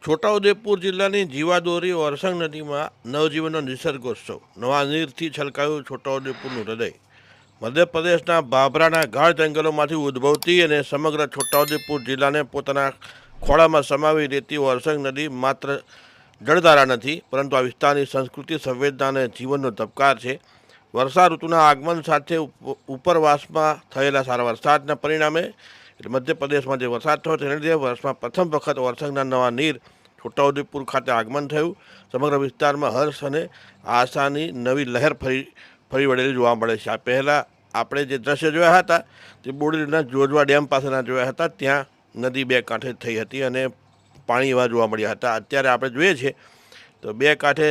છોટાઉદેપુર જિલ્લાની જીવાદોરી ઓરસંગ નદીમાં નવજીવનનો નિસર્ગોત્સવ નવા નીરથી છલકાયું છોટાઉદેપુરનું હૃદય. મધ્યપ્રદેશના બાબરાના ગાઢ જંગલોમાંથી ઉદ્ભવતી અને સમગ્ર છોટાઉદેપુર જિલ્લાને પોતાના ખોળામાં સમાવી લેતી ઓરસંગ નદી માત્ર જળધારા નથી, પરંતુ આ વિસ્તારની સંસ્કૃતિ, સંવેદના અને જીવનનો ધબકાર છે. વર્ષા ઋતુના આગમન સાથે ઉપરવાસમાં થયેલા સારા વરસાદના પરિણામે એટલે મધ્યપ્રદેશમાં જે વરસાદ થયો તેને લીધે વર્ષમાં પ્રથમ વખત ઓરસંગના નવા નીર છોટાઉદેપુર ખાતે આગમન થયું. સમગ્ર વિસ્તારમાં હર્ષ અને આશાની નવી લહેર ફરી વળેલી જોવા મળે છે. આ પહેલાં આપણે જે દ્રશ્ય જોયા હતા તે બોડેલીના જોજવા ડેમ પાસેના જોયા હતા. ત્યાં નદી બે કાંઠે થઈ હતી અને પાણી એવા જોવા મળ્યા હતા. અત્યારે આપણે જોઈએ છીએ તો બે કાંઠે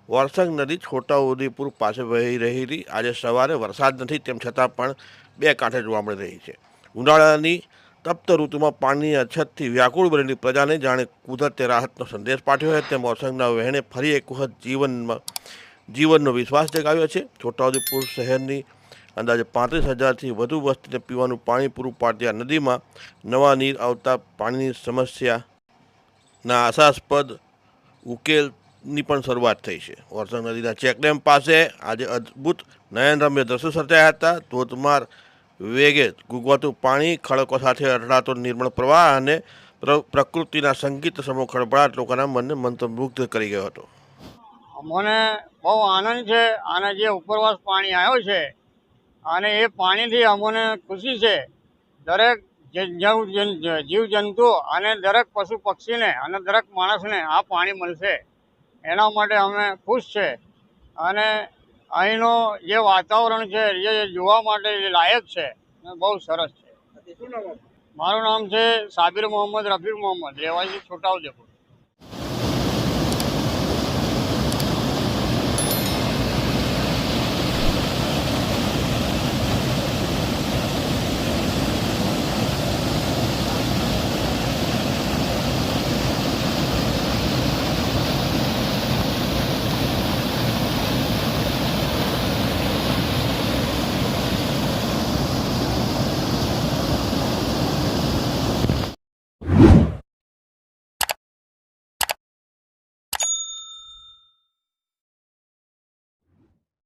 ઓરસંગ નદી છોટાઉદેપુર પાસે વહી રહેલી આજે સવારે વરસાદ નથી તેમ છતાં પણ બે કાંઠે જોવા મળી રહી છે. ઉનાળાની તપ્ત ઋતુમાં પાણીની અછતથી વ્યાકુળ બનેલી પ્રજાને જાણે કુદરતે રાહતનો સંદેશ પાઠવ્યો છે તેમ ઓરસંગના વહેણે ફરી એક વખત જીવનનો વિશ્વાસ જગાવ્યો છે. છોટાઉદેપુર શહેરની અંદાજે 35,000થી વધુ વસ્તીને પીવાનું પાણી પૂરું પાડતી આ નદીમાં નવા નીર આવતા પાણીની સમસ્યાના આશાસ્પદ ઉકેલની પણ શરૂઆત થઈ છે. ઓરસંગ નદીના ચેકડેમ પાસે આજે અદ્ભુત નયનરમ્ય દ્રશ્યો સર્જાયા હતા. ધોધમાર વેગે ગુગવાતું પાણી, ખડકો સાથે અથડાતો નિર્મળ પ્રવાહ અને પ્રકૃતિના સંગીત સમૂહ ખળભળાટ લોકોના મનને મંત્રમુગ્ધ કરી ગયો હતો. અમને બહુ આનંદ છે અને જે ઉપરવાસ પાણી આવ્યો છે અને એ પાણીથી અમને ખુશી છે. દરેક જીવજંતુ અને દરેક પશુ પક્ષીને અને દરેક માણસને આ પાણી મળશે એના માટે અમે ખુશ છે. અને અહીંનો જે વાતાવરણ છે એ જોવા માટે લાયક છે અને બહુ સરસ છે. મારું નામ છે સાબિર મોહમ્મદ રફીક મોહમ્મદ, રહેવાસી છોટાઉદેપુર.